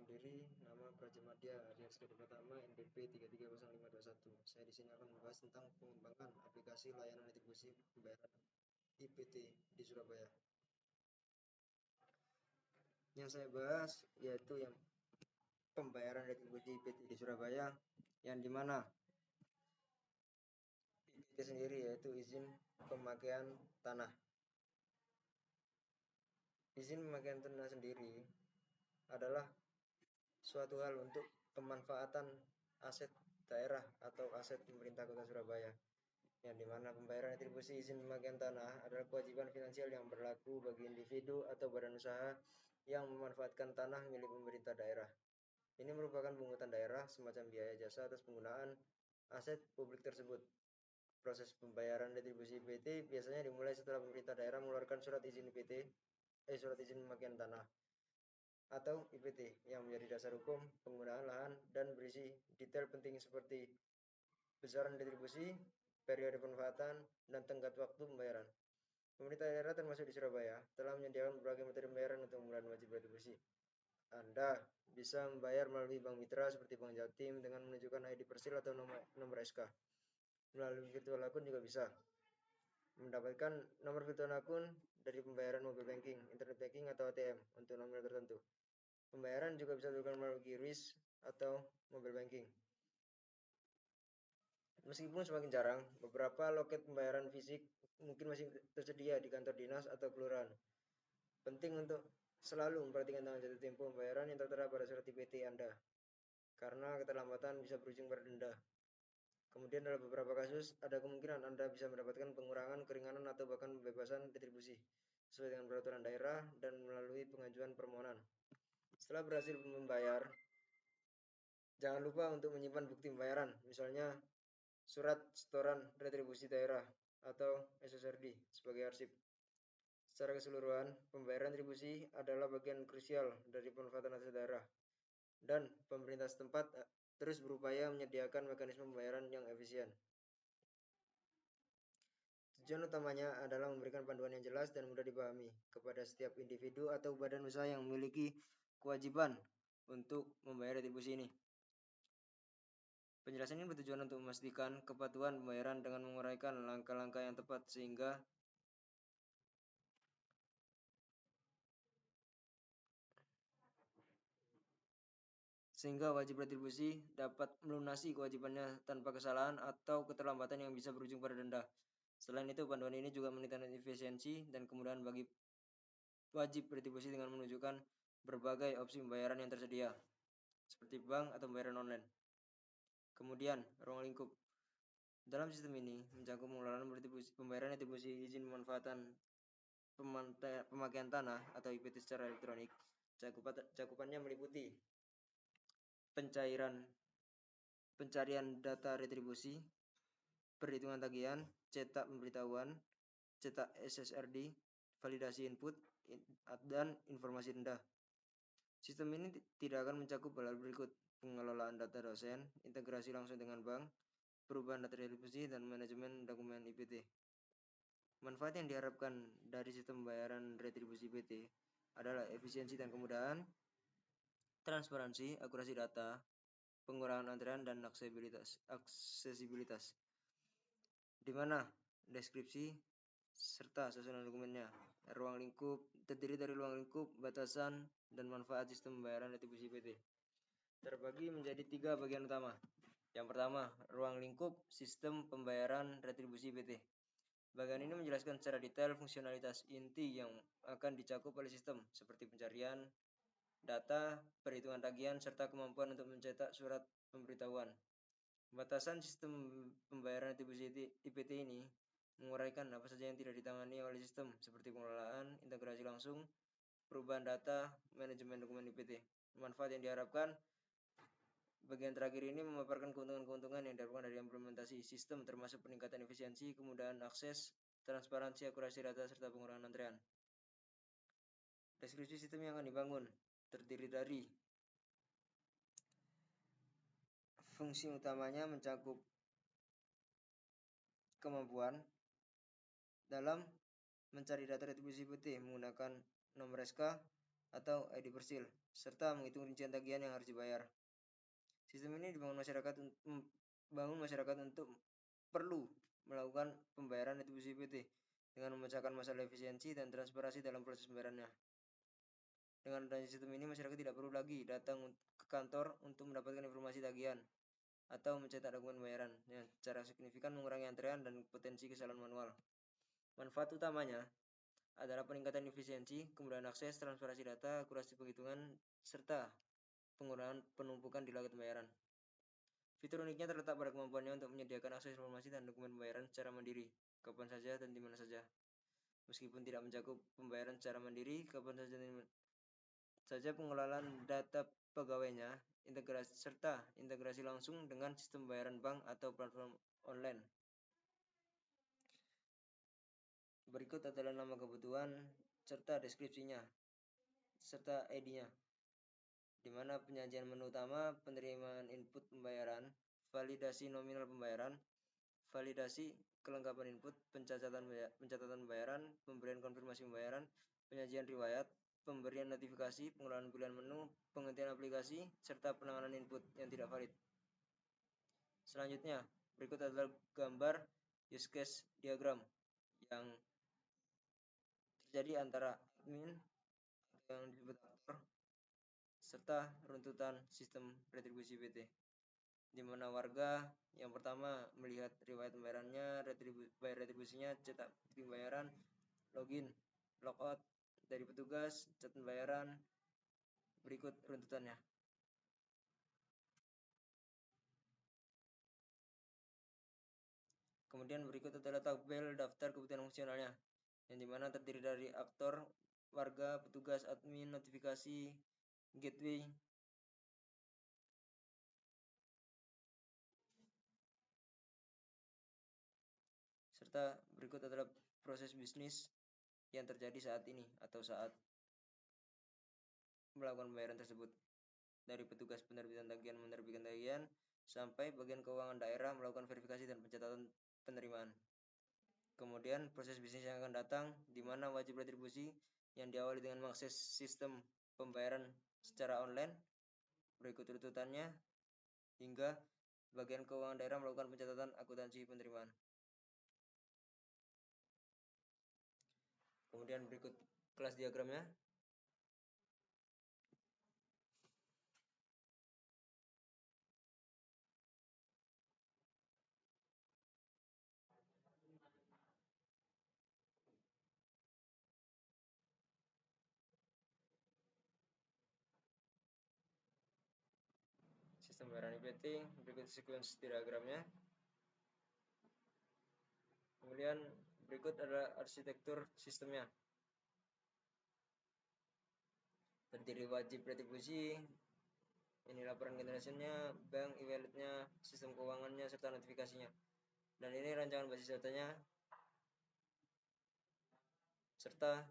diri, nama Prajamadya, alias kode pertama NPP 330521. Saya di sini akan membahas tentang pengembangan aplikasi layanan retribusi pembayaran IPT di Surabaya. Yang saya bahas yaitu yang pembayaran retribusi IPT di Surabaya, yang dimana IPT sendiri yaitu izin pemakaian tanah. Izin pemakaian tanah sendiri adalah suatu hal untuk pemanfaatan aset daerah atau aset pemerintah Kota Surabaya, yang dimana pembayaran retribusi izin pemakaian tanah adalah kewajiban finansial yang berlaku bagi individu atau badan usaha yang memanfaatkan tanah milik pemerintah daerah. Ini merupakan pungutan daerah semacam biaya jasa atas penggunaan aset publik tersebut. Proses pembayaran retribusi IPT biasanya dimulai setelah pemerintah daerah mengeluarkan surat izin pemakaian tanah atau IPT yang menjadi dasar hukum penggunaan lahan dan berisi detail penting seperti besaran retribusi, periode pemanfaatan, dan tenggat waktu pembayaran. Pemerintah daerah termasuk di Surabaya telah menyediakan berbagai metode pembayaran untuk penggunaan wajib retribusi. Anda bisa membayar melalui bank mitra seperti Bank Jatim dengan menunjukkan ID Persil atau nomor SK. Melalui virtual akun juga bisa. Mendapatkan nomor virtual akun dari pembayaran mobile banking, internet banking, atau ATM untuk nominal tertentu. Pembayaran juga bisa dilakukan melalui QRIS atau mobile banking. Meskipun semakin jarang, beberapa loket pembayaran fisik mungkin masih tersedia di kantor dinas atau kelurahan. Penting untuk selalu memperhatikan tanggal jatuh tempo pembayaran yang tertera pada surat IPT Anda, karena keterlambatan bisa berujung pada denda. Kemudian dalam beberapa kasus, ada kemungkinan Anda bisa mendapatkan pengurangan, keringanan, atau bahkan pembebasan retribusi sesuai dengan peraturan daerah dan melalui pengajuan permohonan. Setelah berhasil membayar, jangan lupa untuk menyimpan bukti pembayaran, misalnya surat setoran retribusi daerah atau SSRD sebagai arsip. Secara keseluruhan, pembayaran retribusi adalah bagian krusial dari pemanfaatan aset daerah, dan pemerintah setempat terus berupaya menyediakan mekanisme pembayaran yang efisien. Tujuan utamanya adalah memberikan panduan yang jelas dan mudah dipahami kepada setiap individu atau badan usaha yang memiliki kewajiban untuk membayar retribusi ini. Penjelasan ini bertujuan untuk memastikan kepatuhan pembayaran dengan menguraikan langkah-langkah yang tepat sehingga wajib retribusi dapat melunasi kewajibannya tanpa kesalahan atau keterlambatan yang bisa berujung pada denda. Selain itu, panduan ini juga meningkatkan efisiensi dan kemudahan bagi wajib retribusi dengan menunjukkan berbagai opsi pembayaran yang tersedia, seperti bank atau pembayaran online. Kemudian, ruang lingkup. Dalam sistem ini, mencakup pengelolaan pembayaran retribusi izin pemanfaatan pemakaian tanah atau IPT secara elektronik. Cakupannya meliputi pencarian data retribusi, perhitungan tagihan, cetak pemberitahuan, cetak SSRD, validasi input, dan informasi denda. Sistem ini tidak akan mencakup hal berikut: pengelolaan data dosen, integrasi langsung dengan bank, perubahan data retribusi, dan manajemen dokumen IPT. Manfaat yang diharapkan dari sistem pembayaran retribusi IPT adalah efisiensi dan kemudahan, transparansi, akurasi data, pengurangan antrean, dan aksesibilitas, di mana deskripsi serta susunan dokumennya. Ruang lingkup terdiri dari ruang lingkup, batasan, dan manfaat sistem pembayaran retribusi IPT. Terbagi menjadi 3 bagian utama. Yang pertama, ruang lingkup sistem pembayaran retribusi IPT. Bagian ini menjelaskan secara detail fungsionalitas inti yang akan dicakup oleh sistem, seperti pencarian data, perhitungan tagihan, serta kemampuan untuk mencetak surat pemberitahuan. Batasan sistem pembayaran retribusi IPT ini menguraikan apa saja yang tidak ditangani oleh sistem, seperti pengelolaan, integrasi langsung, perubahan data, manajemen dokumen IPT. Manfaat yang diharapkan. Bagian terakhir ini memaparkan keuntungan-keuntungan yang didapatkan dari implementasi sistem, termasuk peningkatan efisiensi, kemudahan akses, transparansi, akurasi data, serta pengurangan antrean. Deskripsi sistem yang akan dibangun terdiri dari fungsi utamanya mencakup kemampuan dalam mencari data retribusi IPT menggunakan nomor SK, atau ID Persil, serta menghitung rincian tagihan yang harus dibayar. Sistem ini dibangun masyarakat untuk perlu melakukan pembayaran retribusi PT dengan memecahkan masalah efisiensi dan transparansi dalam proses pembayarannya. Dengan adanya sistem ini, masyarakat tidak perlu lagi datang ke kantor untuk mendapatkan informasi tagihan atau mencetak dokumen pembayaran yang secara signifikan mengurangi antrean dan potensi kesalahan manual. Manfaat utamanya adalah peningkatan efisiensi, kemudahan akses, transparansi data, akurasi penghitungan, serta pengurangan penumpukan di loket pembayaran. Fitur uniknya terletak pada kemampuannya untuk menyediakan akses informasi dan dokumen pembayaran secara mandiri, kapan saja dan di mana saja. Meskipun tidak mencakup pembayaran secara mandiri, kapan saja pengelolaan data pegawainya, serta integrasi langsung dengan sistem pembayaran bank atau platform online. Berikut adalah nama kebutuhan serta deskripsinya, serta ID-nya, di mana penyajian menu utama, penerimaan input pembayaran, validasi nominal pembayaran, validasi kelengkapan input, pencatatan pembayaran, pemberian konfirmasi pembayaran, penyajian riwayat, pemberian notifikasi, pengelolaan pilihan menu, penghentian aplikasi, serta penanganan input yang tidak valid. Selanjutnya, berikut adalah gambar use case diagram yang terjadi antara admin atau yang disebut aktor serta runtutan sistem retribusi PT, di mana warga yang pertama melihat riwayat pembayarannya, bayar retribusinya, cetak pembayaran, login, logout dari petugas, cat pembayaran. Berikut runtutannya. Kemudian berikut adalah tabel daftar kebutuhan fungsionalnya, yang dimana terdiri dari aktor, warga, petugas, admin, notifikasi, gateway. Serta berikut adalah proses bisnis yang terjadi saat ini atau saat melakukan pembayaran tersebut. Dari petugas penerbitan tagihan menerbitkan tagihan sampai bagian keuangan daerah melakukan verifikasi dan pencatatan penerimaan. Kemudian proses bisnis yang akan datang, di mana wajib retribusi yang diawali dengan mengakses sistem pembayaran secara online, berikut runtutannya, hingga bagian keuangan daerah melakukan pencatatan akuntansi penerimaan. Kemudian berikut kelas diagramnya. Sistem pembayaran IPT, berikut sequence diagramnya. Kemudian berikut adalah arsitektur sistemnya. Terdiri wajib retribusi, ini laporan generasinya, bank e-walletnya, sistem keuangannya, serta notifikasinya. Dan ini rancangan basis datanya, serta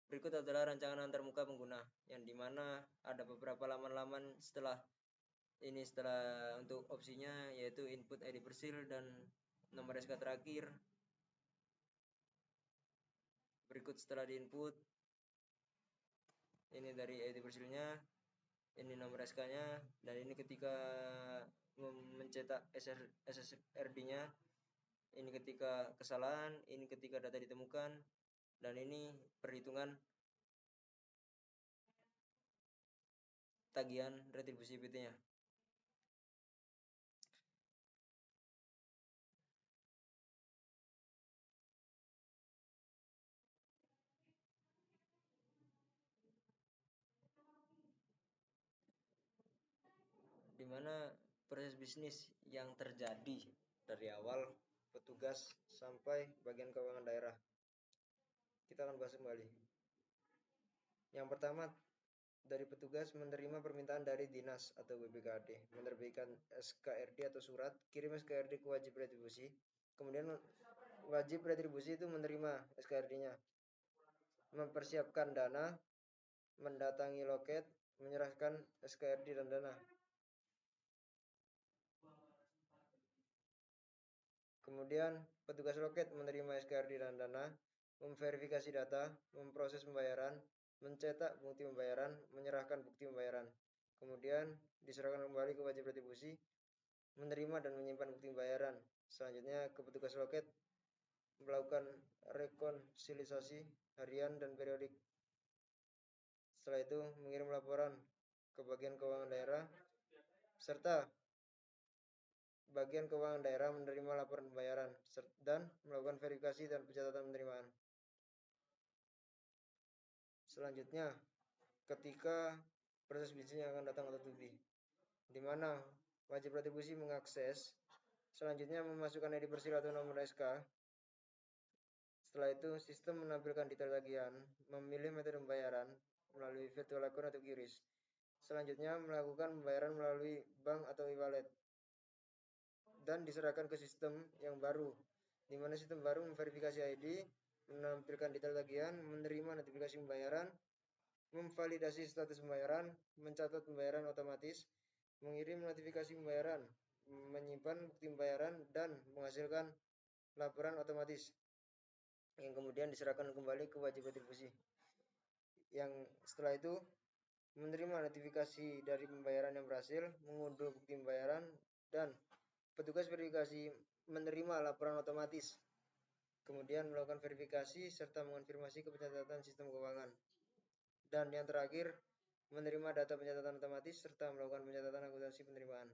berikut adalah rancangan antarmuka pengguna, yang dimana ada beberapa laman-laman setelah untuk opsinya, yaitu input ID Persil dan nomor SK terakhir. Berikut setelah diinput, ini dari ID Persilnya, ini nomor SK-nya, dan ini ketika mencetak SSRD-nya, ini ketika kesalahan, ini ketika data ditemukan, dan ini perhitungan tagihan retribusi PT-nya. Di mana proses bisnis yang terjadi dari awal petugas sampai bagian keuangan daerah. Kita akan bahas kembali. Yang pertama, dari petugas menerima permintaan dari dinas atau BPKD, menerbitkan SKRD atau surat, kirim SKRD ke wajib retribusi. Kemudian wajib retribusi itu menerima SKRD-nya, mempersiapkan dana, mendatangi loket, menyerahkan SKRD dan dana. Kemudian petugas loket menerima SKRD dan dana, memverifikasi data, memproses pembayaran, mencetak bukti pembayaran, menyerahkan bukti pembayaran. Kemudian diserahkan kembali ke wajib retribusi, menerima dan menyimpan bukti pembayaran. Selanjutnya ke petugas loket melakukan rekonsiliasi harian dan periodik. Setelah itu mengirim laporan ke bagian keuangan daerah, serta bagian keuangan daerah menerima laporan pembayaran dan melakukan verifikasi dan pencatatan penerimaan. Selanjutnya, ketika proses bisnis yang akan datang atau to be, di mana wajib retribusi mengakses, selanjutnya memasukkan ID persil atau nomor SK. Setelah itu, sistem menampilkan detail tagihan, memilih metode pembayaran melalui virtual account atau QRIS. Selanjutnya, melakukan pembayaran melalui bank atau e-wallet dan diserahkan ke sistem yang baru, di mana sistem baru memverifikasi ID, menampilkan detail tagihan, menerima notifikasi pembayaran, memvalidasi status pembayaran, mencatat pembayaran otomatis, mengirim notifikasi pembayaran, menyimpan bukti pembayaran, dan menghasilkan laporan otomatis yang kemudian diserahkan kembali ke wajib retribusi. Yang setelah itu menerima notifikasi dari pembayaran yang berhasil, mengunduh bukti pembayaran, dan petugas verifikasi menerima laporan otomatis. Kemudian melakukan verifikasi serta mengonfirmasi ke pencatatan sistem keuangan. Dan yang terakhir, menerima data pencatatan otomatis serta melakukan pencatatan akuntansi penerimaan.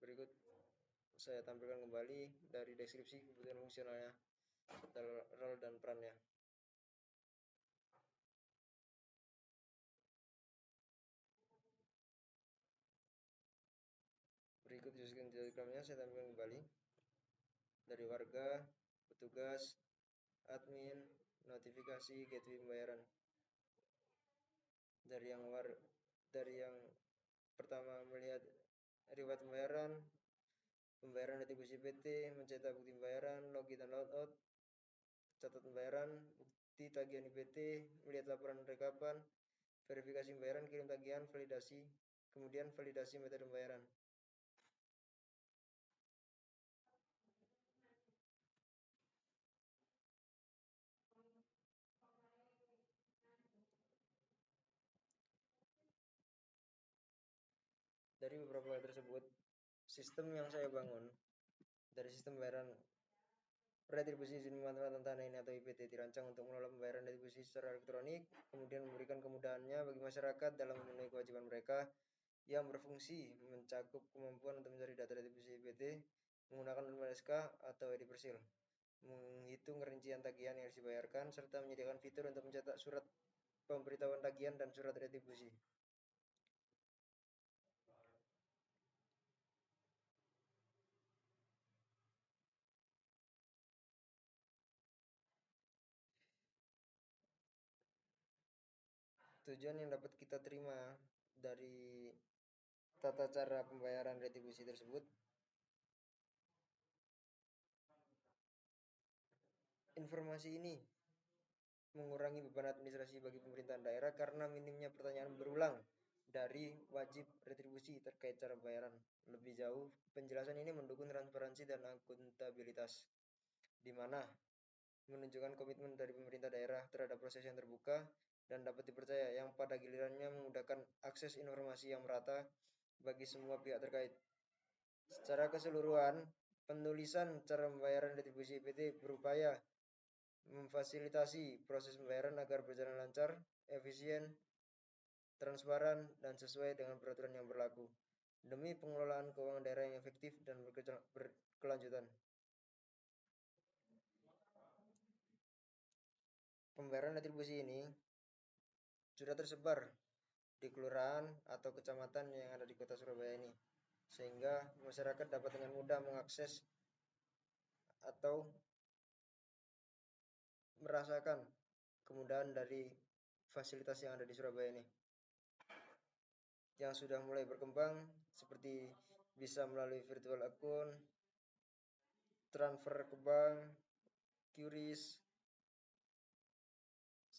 Berikut saya tampilkan kembali dari deskripsi kebutuhan fungsionalnya, role dan perannya. Berikut sistem diagramnya saya tampilkan kembali. Dari warga, petugas, admin, notifikasi, gateway pembayaran. Dari yang pertama melihat riwayat pembayaran, pembayaran retribusi PT, mencetak bukti pembayaran, login dan logout, catat pembayaran, bukti tagihan IPT, melihat laporan rekapan, verifikasi pembayaran, kirim tagihan, validasi, kemudian validasi metode pembayaran. Dari beberapa hal tersebut, sistem yang saya bangun dari sistem pembayaran retribusi izin pemanfaatan tanah ini atau IPT dirancang untuk mengelola pembayaran retribusi secara elektronik, kemudian memberikan kemudahannya bagi masyarakat dalam memenuhi kewajiban mereka yang berfungsi mencakup kemampuan untuk mencari data retribusi IPT menggunakan nomor SK atau ID persil, menghitung rincian tagihan yang harus dibayarkan, serta menyediakan fitur untuk mencetak surat pemberitahuan tagihan dan surat retribusi. Tujuan yang dapat kita terima dari tata cara pembayaran retribusi tersebut, informasi ini mengurangi beban administrasi bagi pemerintahan daerah karena minimnya pertanyaan berulang dari wajib retribusi terkait cara pembayaran. Lebih jauh, penjelasan ini mendukung transparansi dan akuntabilitas, di mana menunjukkan komitmen dari pemerintah daerah terhadap proses yang terbuka dan dapat dipercaya, yang pada gilirannya memudahkan akses informasi yang merata bagi semua pihak terkait. Secara keseluruhan, penulisan cara pembayaran retribusi IPT berupaya memfasilitasi proses pembayaran agar berjalan lancar, efisien, transparan, dan sesuai dengan peraturan yang berlaku, demi pengelolaan keuangan daerah yang efektif dan berkelanjutan. Pembayaran retribusi ini sudah tersebar di kelurahan atau kecamatan yang ada di kota Surabaya ini, sehingga masyarakat dapat dengan mudah mengakses atau merasakan kemudahan dari fasilitas yang ada di Surabaya ini, yang sudah mulai berkembang, seperti bisa melalui virtual account, transfer ke bank, QRIS,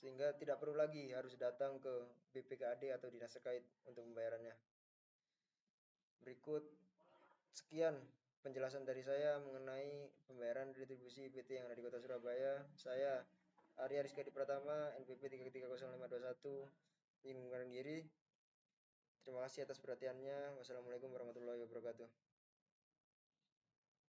sehingga tidak perlu lagi harus datang ke BPKAD atau dinas terkait untuk pembayarannya. Berikut sekian penjelasan dari saya mengenai pembayaran retribusi PT yang ada di Kota Surabaya. Saya Arya Rizky Pratama, NPP 3300521, ingin mengundurkan diri. Terima kasih atas perhatiannya. Wassalamualaikum warahmatullahi wabarakatuh.